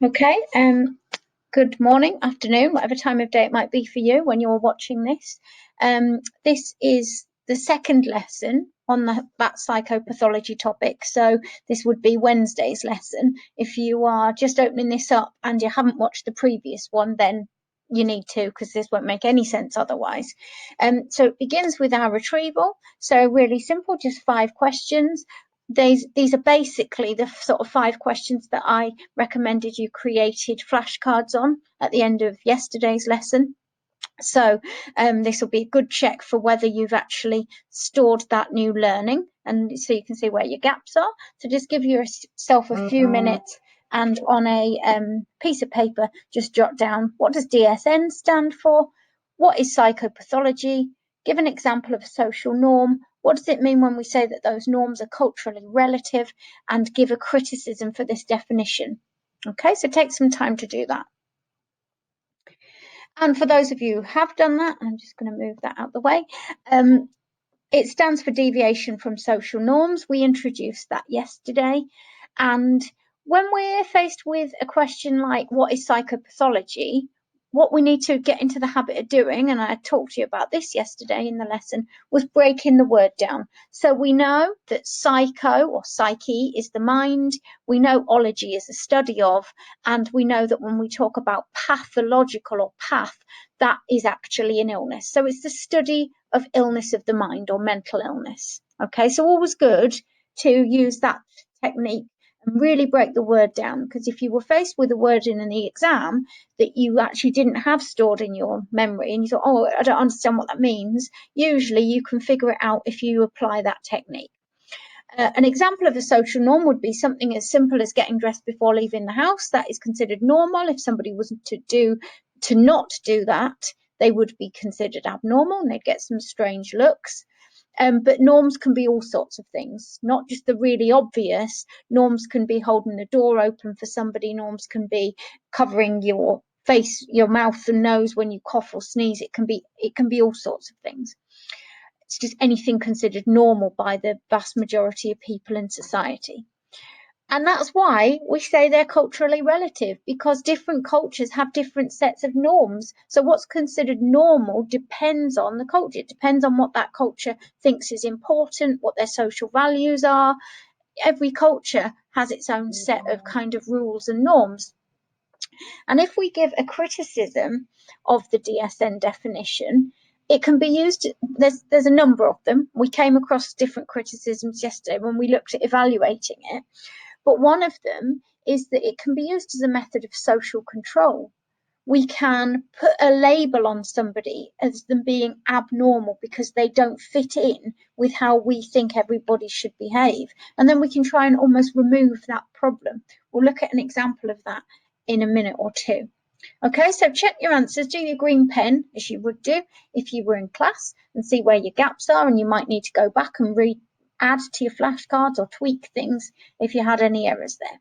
Okay, good morning, afternoon, whatever time of day it might be for you when you're watching this. This is the second lesson on that psychopathology topic. So this would be Wednesday's lesson. If you are just opening this up and you haven't watched the previous one, then you need to, because this won't make any sense otherwise. So it begins with our retrieval. So really simple, just 5 questions. These are basically the sort of 5 questions that I recommended you created flashcards on at the end of yesterday's lesson. So this will be a good check for whether you've actually stored that new learning, and so you can see where your gaps are. So just give yourself a few minutes, and on a piece of paper, just jot down, what does DSN stand for? What is psychopathology? Give an example of a social norm. What does it mean when we say that those norms are culturally relative? And give a criticism for this definition. Okay, so take some time to do that. And for those of you who have done that, I'm just going to move that out the way. It stands for deviation from social norms. We introduced that yesterday. And when we're faced with a question like, what is psychopathology? What we need to get into the habit of doing, and I talked to you about this yesterday in the lesson, was breaking the word down. So we know that psycho or psyche is the mind. We know ology is a study of, and we know that when we talk about pathological or path, that is actually an illness. So it's the study of illness of the mind or mental illness. Okay, so always good to use that technique and really break the word down, because if you were faced with a word in the exam that you actually didn't have stored in your memory and you thought, oh, I don't understand what that means, usually you can figure it out if you apply that technique. An example of a social norm would be something as simple as getting dressed before leaving the house. That is considered normal. If somebody was to not do that, they would be considered abnormal and they'd get some strange looks. But norms can be all sorts of things, not just the really obvious. Norms can be holding the door open for somebody. Norms can be covering your face, your mouth and nose when you cough or sneeze. It can be all sorts of things. It's just anything considered normal by the vast majority of people in society. And that's why we say they're culturally relative, because different cultures have different sets of norms. So what's considered normal depends on the culture. It depends on what that culture thinks is important, what their social values are. Every culture has its own set of kind of rules and norms. And if we give a criticism of the DSN definition, it can be used, there's a number of them. We came across different criticisms yesterday when we looked at evaluating it. But one of them is that it can be used as a method of social control. We can put a label on somebody as them being abnormal because they don't fit in with how we think everybody should behave. And then we can try and almost remove that problem. We'll look at an example of that in a minute or two. Okay, so check your answers, do your green pen as you would do if you were in class, and see where your gaps are, and you might need to go back and add to your flashcards or tweak things if you had any errors there.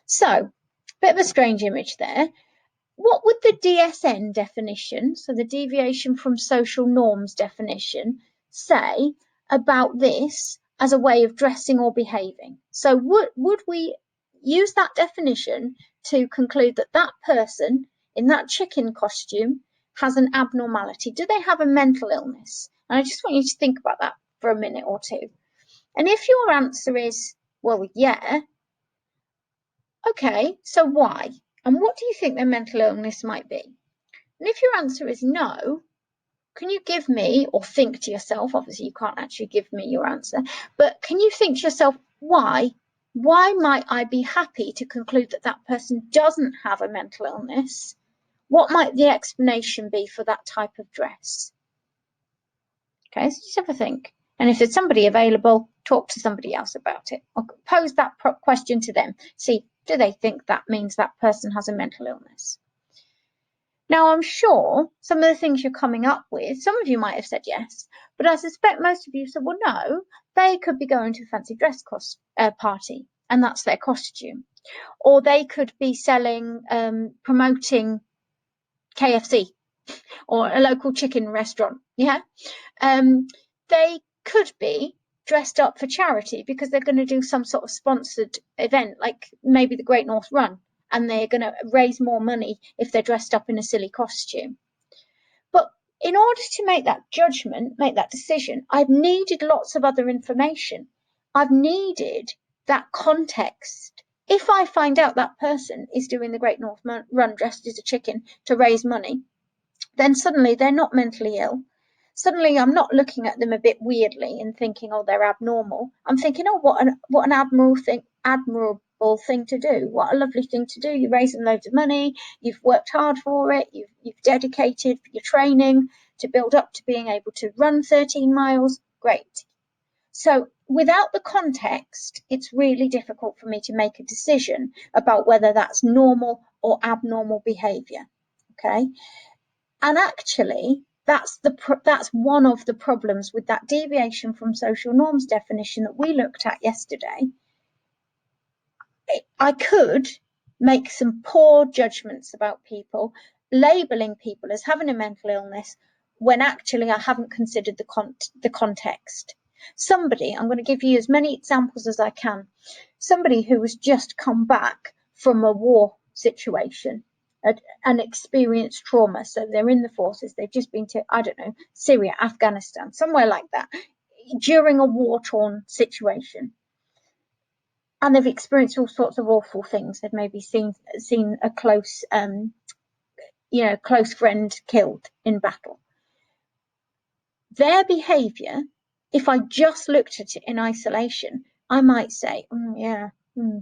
So, bit of a strange image there. What would the DSN definition, so the deviation from social norms definition, say about this as a way of dressing or behaving? So would we use that definition to conclude that that person in that chicken costume has an abnormality? Do they have a mental illness? And I just want you to think about that for a minute or two. And if your answer is, well, yeah, okay, so why? And what do you think their mental illness might be? And if your answer is no, can you give me, or think to yourself, obviously you can't actually give me your answer, but can you think to yourself, why? Why might I be happy to conclude that that person doesn't have a mental illness? What might the explanation be for that type of dress? Okay, so just have a think. And if there's somebody available, talk to somebody else about it, or pose that question to them. See, do they think that means that person has a mental illness? Now, I'm sure some of the things you're coming up with, some of you might have said yes, but I suspect most of you said, well, no, they could be going to a fancy dress party, and that's their costume. Or they could be selling, promoting KFC or a local chicken restaurant. Yeah. They could be dressed up for charity because they're going to do some sort of sponsored event, like maybe the Great North Run. and they're going to raise more money if they're dressed up in a silly costume. But in order to make that judgment, make that decision, I've needed lots of other information. I've needed that context. If I find out that person is doing the Great North Run dressed as a chicken to raise money, then suddenly they're not mentally ill. Suddenly I'm not looking at them a bit weirdly and thinking, oh, they're abnormal. I'm thinking, oh, what an admirable thing to do. What a lovely thing to do. You're raising loads of money. You've worked hard for it. You've dedicated your training to build up to being able to run 13 miles. Great. So without the context, it's really difficult for me to make a decision about whether that's normal or abnormal behavior. Okay. And actually, that's one of the problems with that deviation from social norms definition that we looked at yesterday. I could make some poor judgments about people, labeling people as having a mental illness when actually I haven't considered the context. Somebody, I'm going to give you as many examples as I can. Somebody who has just come back from a war situation and experienced trauma. So they're in the forces. They've just been to, I don't know, Syria, Afghanistan, somewhere like that, during a war-torn situation. And they've experienced all sorts of awful things. They've maybe seen a close, close friend killed in battle. Their behaviour, if I just looked at it in isolation, I might say,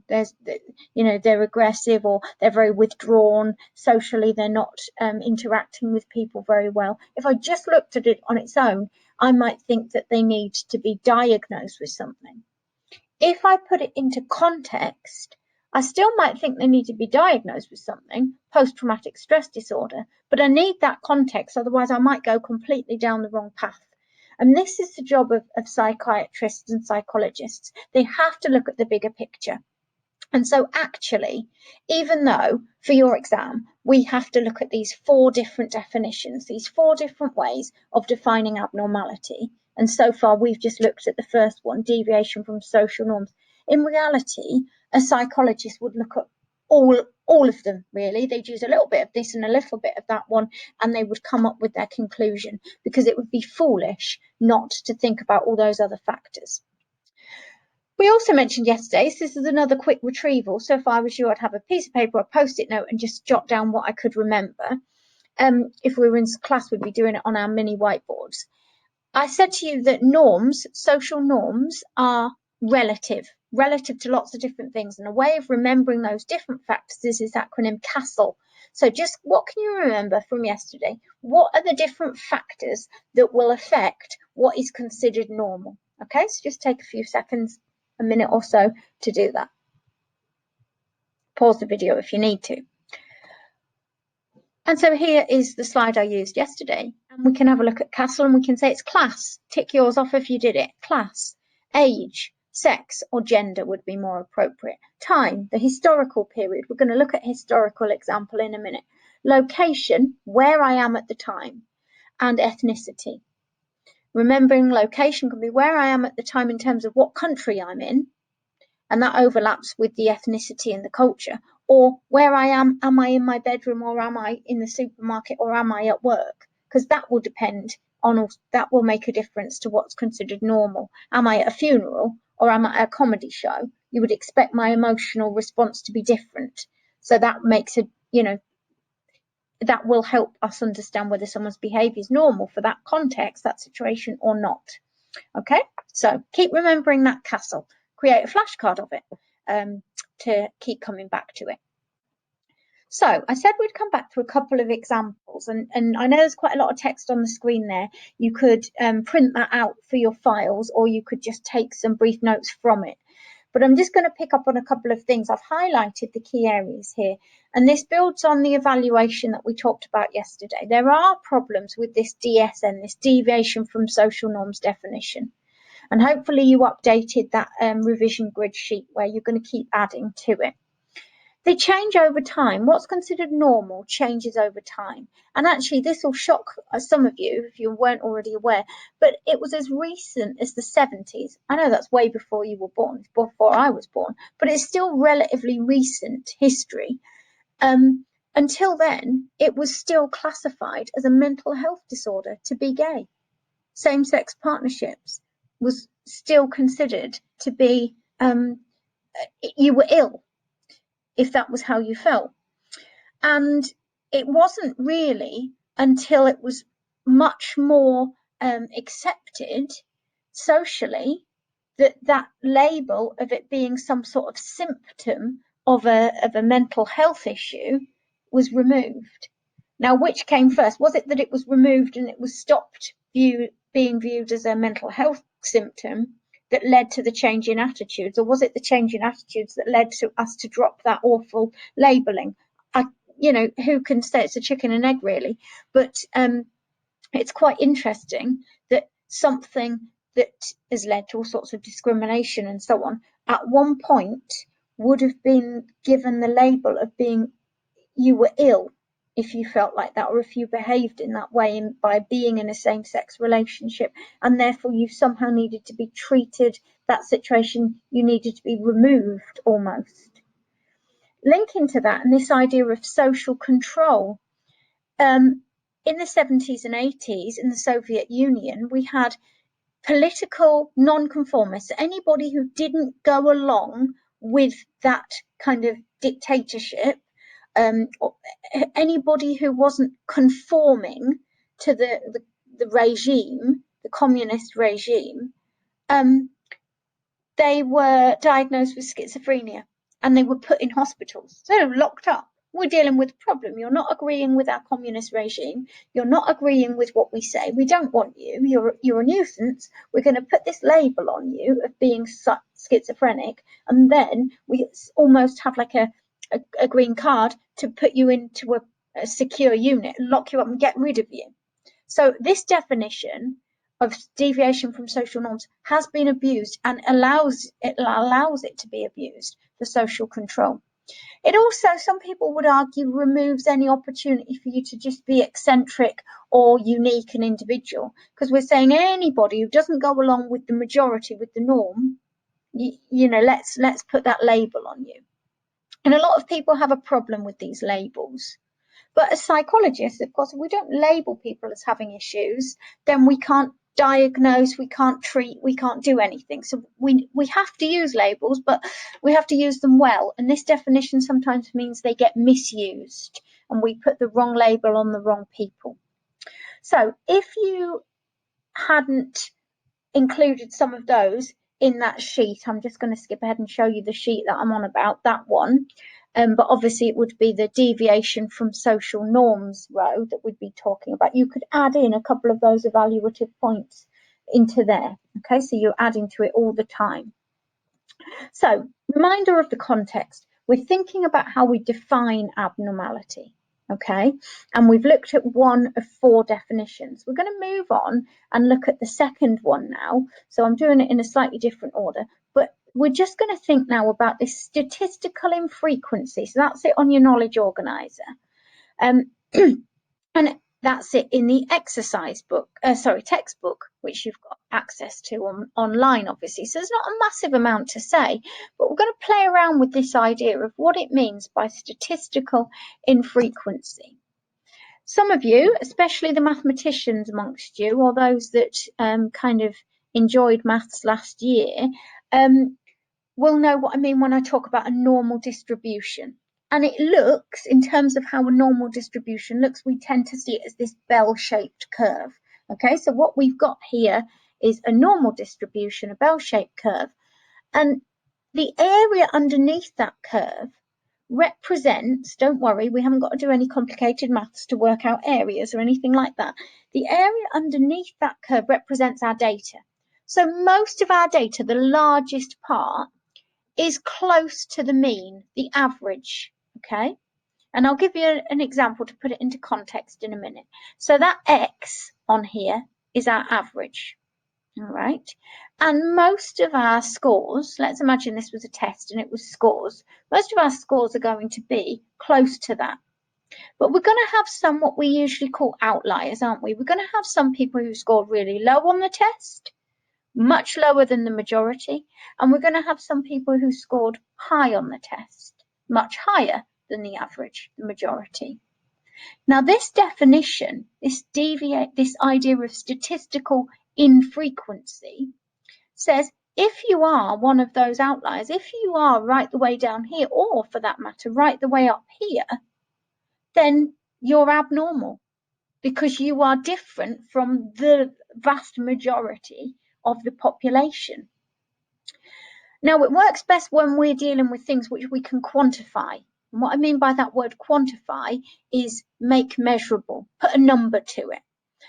they're aggressive, or they're very withdrawn socially. They're not interacting with people very well. If I just looked at it on its own, I might think that they need to be diagnosed with something. If I put it into context, I still might think they need to be diagnosed with something, post-traumatic stress disorder, but I need that context, otherwise I might go completely down the wrong path. And this is the job of psychiatrists and psychologists. They have to look at the bigger picture. And so actually, even though for your exam, we have to look at these 4 different definitions, these 4 different ways of defining abnormality, and so far we've just looked at the first one, deviation from social norms. In reality, a psychologist would look at all of them, really. They'd use a little bit of this and a little bit of that one, and they would come up with their conclusion, because it would be foolish not to think about all those other factors. We also mentioned yesterday, so this is another quick retrieval. So if I was you, I'd have a piece of paper, a post-it note, and just jot down what I could remember. If we were in class, we'd be doing it on our mini whiteboards. I said to you that norms, social norms, are relative to lots of different things. And a way of remembering those different factors is this acronym CASTLE. So just what can you remember from yesterday? What are the different factors that will affect what is considered normal? Okay, so just take a few seconds, a minute or so to do that. Pause the video if you need to. And so here is the slide I used yesterday. And we can have a look at CASTLE, and we can say it's class. Tick yours off if you did it. Class, age, sex, or gender would be more appropriate. Time, the historical period. We're going to look at historical example in a minute. Location, where I am at the time. And ethnicity. Remembering location can be where I am at the time in terms of what country I'm in, and that overlaps with the ethnicity and the culture, or where I am I in my bedroom, or am I in the supermarket, or am I at work? Because that will depend on, that will make a difference to what's considered normal. Am I at a funeral, or am I at a comedy show? You would expect my emotional response to be different. So that makes it, that will help us understand whether someone's behavior is normal for that context, that situation, or not. Okay, so keep remembering that CASTLE. Create a flashcard of it to keep coming back to it. So I said we'd come back to a couple of examples, and I know there's quite a lot of text on the screen there. You could print that out for your files, or you could just take some brief notes from it. But I'm just going to pick up on a couple of things. I've highlighted the key areas here, and this builds on the evaluation that we talked about yesterday. There are problems with this DSN, this deviation from social norms definition. And hopefully you updated that revision grid sheet where you're going to keep adding to it. They change over time. What's considered normal changes over time. And actually, this will shock some of you if you weren't already aware, but it was as recent as the 70s. I know that's way before you were born, before I was born, but it's still relatively recent history Until then, it was still classified as a mental health disorder to be gay. Same-sex partnerships was still considered to be you were ill if that was how you felt. And it wasn't really until it was much more accepted socially that label of it being some sort of symptom of a mental health issue was removed. Now, which came first? Was it that it was removed and it was stopped being viewed as a mental health symptom that led to the change in attitudes, or was it the change in attitudes that led to us to drop that awful labeling? Who can say? It's a chicken and egg, really. But it's quite interesting that something that has led to all sorts of discrimination and so on, at one point would have been given the label of being, you were ill if you felt like that, or if you behaved in that way by being in a same-sex relationship, and therefore you somehow needed to be treated, that situation, you needed to be removed almost. Linking to that, and this idea of social control, in the 70s and 80s in the Soviet Union, we had political non-conformists, anybody who didn't go along with that kind of dictatorship, anybody who wasn't conforming to the regime, the communist regime, they were diagnosed with schizophrenia and they were put in hospitals. So they were locked up. We're dealing with a problem. You're not agreeing with our communist regime. You're not agreeing with what we say. We don't want you. You're a nuisance. We're going to put this label on you of being schizophrenic, and then we almost have like a green card to put you into a secure unit and lock you up and get rid of you. So this definition of deviation from social norms has been abused and allows it to be abused for social control. It also, some people would argue, removes any opportunity for you to just be eccentric or unique and individual, because we're saying anybody who doesn't go along with the majority, with the norm, let's put that label on you. And a lot of people have a problem with these labels. But as psychologists, of course, if we don't label people as having issues, then we can't diagnose, we can't treat, we can't do anything. So we have to use labels, but we have to use them well. And this definition sometimes means they get misused and we put the wrong label on the wrong people. So if you hadn't included some of those in that sheet, I'm just going to skip ahead and show you the sheet that I'm on about, that one. But obviously it would be the deviation from social norms row that we'd be talking about. You could add in a couple of those evaluative points into there. Okay, so you're adding to it all the time. So, reminder of the context. We're thinking about how we define abnormality. Okay, and we've looked at one of 4 definitions. We're going to move on and look at the second one now. So I'm doing it in a slightly different order, but we're just going to think now about this statistical infrequency. So that's it on your knowledge organizer. And that's it in the exercise book, textbook, which you've got access to online, obviously. So there's not a massive amount to say, but we're going to play around with this idea of what it means by statistical infrequency. Some of you, especially the mathematicians amongst you, or those that kind of enjoyed maths last year, will know what I mean when I talk about a normal distribution. And it looks, in terms of how a normal distribution looks, we tend to see it as this bell-shaped curve. Okay, so what we've got here is a normal distribution, a bell-shaped curve. And the area underneath that curve represents, don't worry, we haven't got to do any complicated maths to work out areas or anything like that. The area underneath that curve represents our data. So most of our data, the largest part, is close to the mean, the average, okay? And I'll give you an example to put it into context in a minute. So that X on here is our average, all right? And most of our scores, let's imagine this was a test and it was scores, most of our scores are going to be close to that. But we're going to have some what we usually call outliers, aren't we? We're going to have some people who scored really low on the test, much lower than the majority, and we're going to have some people who scored high on the test, much higher than the average, the majority. Now, this definition, this idea of statistical infrequency, says if you are one of those outliers, if you are right the way down here, or for that matter, right the way up here, then you're abnormal because you are different from the vast majority of the population. Now, it works best when we're dealing with things which we can quantify. And what I mean by that word quantify is make measurable, put a number to it.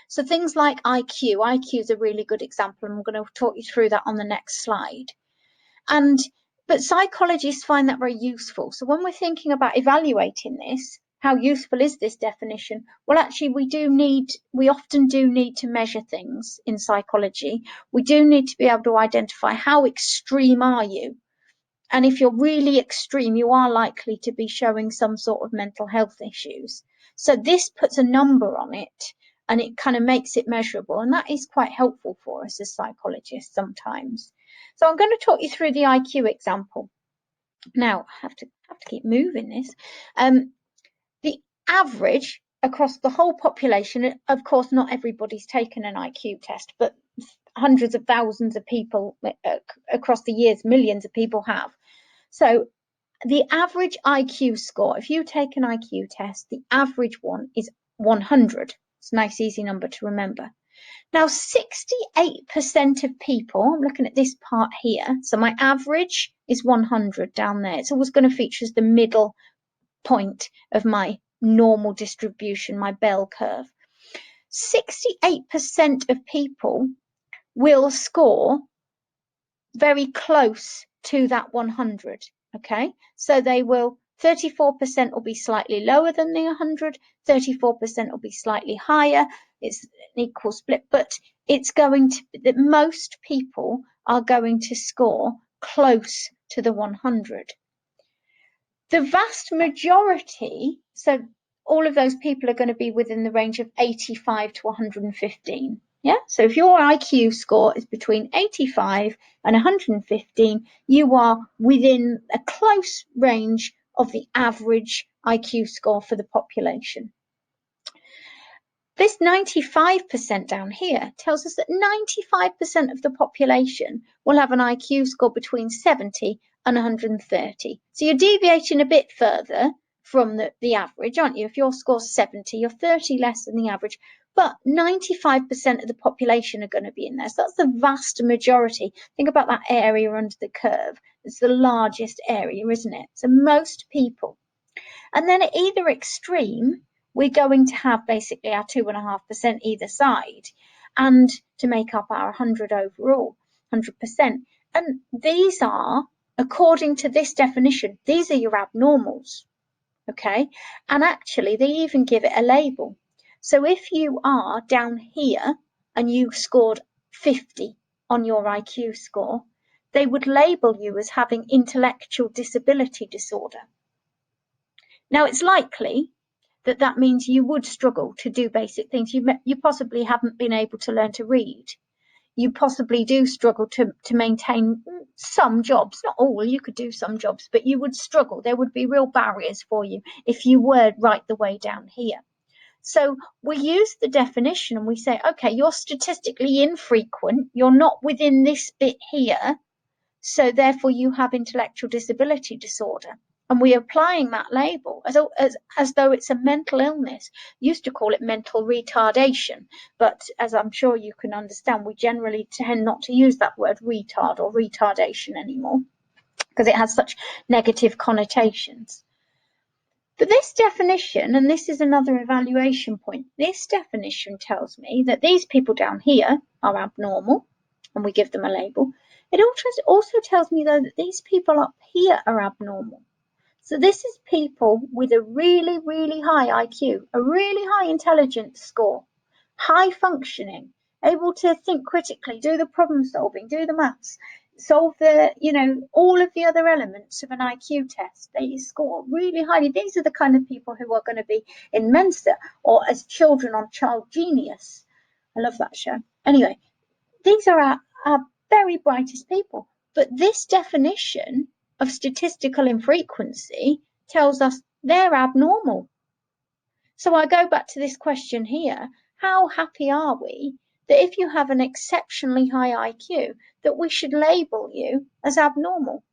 So things like IQ. IQ is a really good example, and I'm going to talk you through that on the next slide. But psychologists find that very useful. So when we're thinking about evaluating this, how useful is this definition? Well, actually, we often do need to measure things in psychology. We do need to be able to identify how extreme are you. And if you're really extreme, you are likely to be showing some sort of mental health issues. So this puts a number on it, and it kind of makes it measurable. And that is quite helpful for us as psychologists sometimes. So I'm going to talk you through the IQ example. Now, I have to keep moving this. The average across the whole population, of course, not everybody's taken an IQ test, but hundreds of thousands of people across the years, millions of people have. So the average IQ score, if you take an IQ test, the average one is 100. It's a nice, easy number to remember. Now, 68% of people, I'm looking at this part here, so my average is 100 down there. It's always going to feature as the middle point of my normal distribution, my bell curve. 68% of people will score very close to that 100, okay? So they will, 34% will be slightly lower than the 100, 34% will be slightly higher. It's an equal split, but it's going to, that most people are going to score close to the 100. The vast majority, so all of those people are going to be within the range of 85 to 115. Yeah, so if your IQ score is between 85 and 115, you are within a close range of the average IQ score for the population. This 95% down here tells us that 95% of the population will have an IQ score between 70 and 130. So you're deviating a bit further from the average, aren't you? If your score's 70, you're 30 less than the average, but 95% of the population are going to be in there. So that's the vast majority. Think about that area under the curve. It's the largest area, isn't it? So most people. And then at either extreme, we're going to have basically our 2.5% either side, and to make up our 100 overall, 100%. And these are, according to this definition, these are your abnormals, okay? And actually, they even give it a label. So if you are down here and you scored 50 on your IQ score, they would label you as having intellectual disability disorder. Now, it's likely that that means you would struggle to do basic things. You possibly haven't been able to learn to read. You possibly do struggle to maintain some jobs, not all, you could do some jobs, but you would struggle. There would be real barriers for you if you were right the way down here. So we use the definition and we say, okay, you're statistically infrequent. You're not within this bit here. So therefore you have intellectual disability disorder. And we're applying that label as though it's a mental illness. Used to call it mental retardation, but as I'm sure you can understand, we generally tend not to use that word retard or retardation anymore because it has such negative connotations. But this definition, and this is another evaluation point, this definition tells me that these people down here are abnormal, and we give them a label. It also tells me, though, that these people up here are abnormal. So this is people with a really, really high IQ, a really high intelligence score, high functioning, able to think critically, do the problem solving, do the maths, solve the, all of the other elements of an IQ test. They score really highly. These are the kind of people who are going to be in Mensa or as children on Child Genius. I love that show. Anyway, these are our very brightest people. But this definition of statistical infrequency tells us they're abnormal. So I go back to this question here. How happy are we that if you have an exceptionally high IQ, that we should label you as abnormal?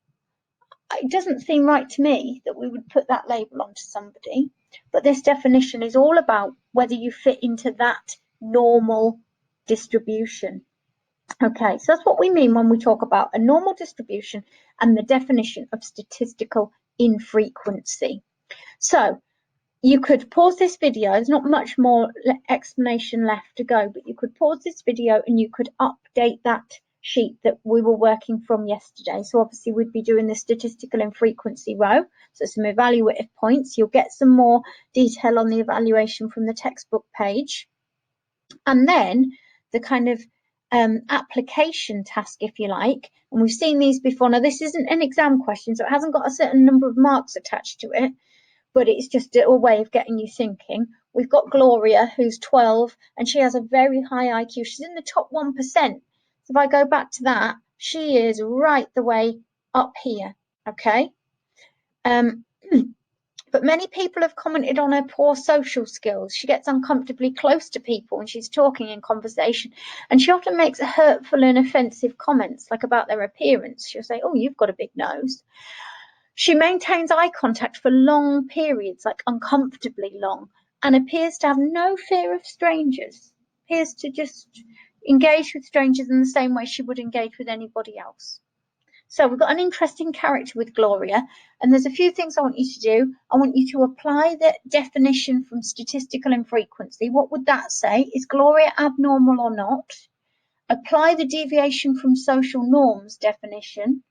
It doesn't seem right to me that we would put that label onto somebody, but this definition is all about whether you fit into that normal distribution. Okay, so that's what we mean when we talk about a normal distribution and the definition of statistical infrequency. So you could pause this video. There's not much more explanation left to go, but you could pause this video and you could update that sheet that we were working from yesterday. So obviously we'd be doing the statistical infrequency row. So some evaluative points. You'll get some more detail on the evaluation from the textbook page. And then the kind of application task, if you like. And we've seen these before. Now, this isn't an exam question, so it hasn't got a certain number of marks attached to it, but it's just a way of getting you thinking. We've got Gloria, who's 12, and she has a very high IQ. She's in the top 1%. So if I go back to that, she is right the way up here, okay? But many people have commented on her poor social skills. She gets uncomfortably close to people when she's talking in conversation, and she often makes hurtful and offensive comments, like about their appearance. She'll say, "Oh, you've got a big nose." She maintains eye contact for long periods, like uncomfortably long, and appears to have no fear of strangers. Appears to just engage with strangers in the same way she would engage with anybody else. So we've got an interesting character with Gloria, and there's a few things I want you to do. I want you to apply the definition from statistical infrequency. What would that say? Is Gloria abnormal or not? Apply the deviation from social norms definition.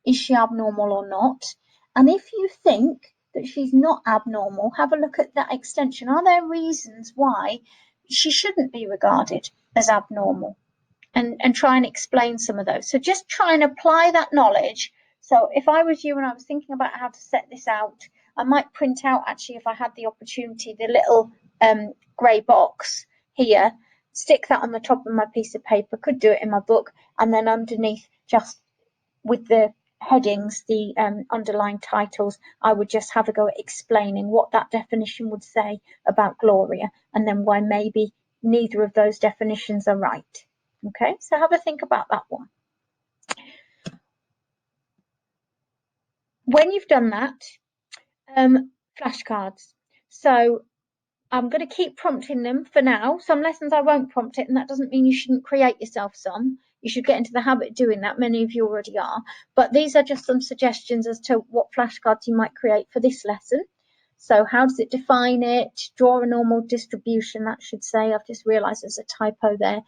Is she abnormal or not? And if you think that she's not abnormal, have a look at that extension. Are there reasons why she shouldn't be regarded as abnormal? And try and explain some of those. So just try and apply that knowledge. So if I was you and I was thinking about how to set this out, I might print out, actually, if I had the opportunity, the little grey box here, stick that on the top of my piece of paper, could do it in my book, and then underneath, just with the headings, the underlined titles, I would just have a go at explaining what that definition would say about Gloria, and then why maybe neither of those definitions are right. Okay, so have a think about that one. When you've done that, flashcards. So I'm going to keep prompting them for now. Some lessons I won't prompt it, and that doesn't mean you shouldn't create yourself some. You should get into the habit of doing that. Many of you already are. But these are just some suggestions as to what flashcards you might create for this lesson. So how does it define it? Draw a normal distribution, that should say. I've just realised there's a typo there.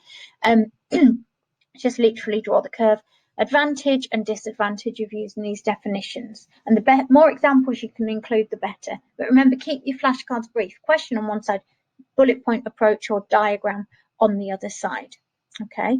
Just literally draw the curve. Advantage and disadvantage of using these definitions. And the more examples you can include, the better. But remember, keep your flashcards brief. Question on one side, bullet point approach or diagram on the other side. Okay.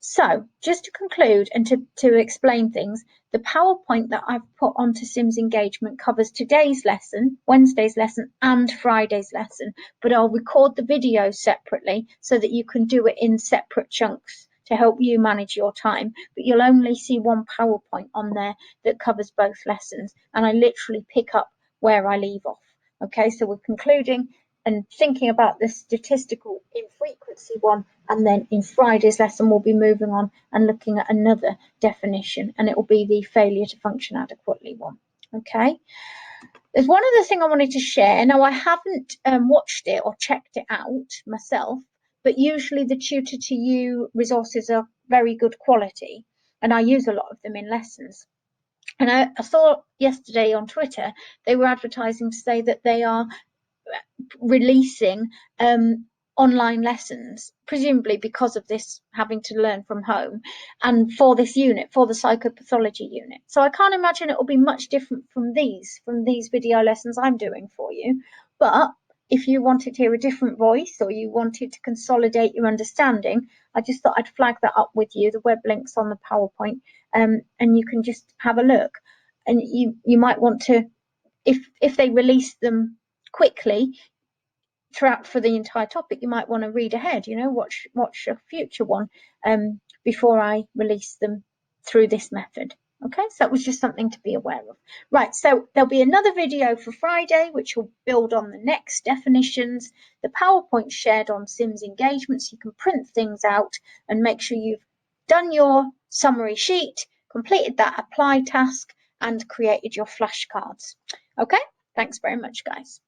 So just to conclude and to explain things, the PowerPoint that I've put onto Sims Engagement covers today's lesson, Wednesday's lesson, and Friday's lesson. But I'll record the video separately so that you can do it in separate chunks to help you manage your time. But you'll only see one PowerPoint on there that covers both lessons. And I literally pick up where I leave off. Okay, so we're concluding and thinking about the statistical infrequency one, and then in Friday's lesson we'll be moving on and looking at another definition, and it will be the failure to function adequately one. Okay, there's one other thing I wanted to share. Now, I haven't watched it or checked it out myself, but usually the Tutor to You resources are very good quality, and I use a lot of them in lessons. And I saw yesterday on Twitter they were advertising to say that they are releasing online lessons, presumably because of this having to learn from home, and for this unit, for the psychopathology unit. So I can't imagine it will be much different from these video lessons I'm doing for you. But if you wanted to hear a different voice, or you wanted to consolidate your understanding, I just thought I'd flag that up with you, the web links on the PowerPoint, and you can just have a look. And you might want to, if they release them quickly throughout for the entire topic, you might want to read ahead, watch a future one before I release them through this method. Okay, so that was just something to be aware of. Right, so there'll be another video for Friday, which will build on the next definitions. The PowerPoint shared on Sims engagement, so you can print things out and make sure you've done your summary sheet, completed that apply task, and created your flashcards. Okay, thanks very much, guys.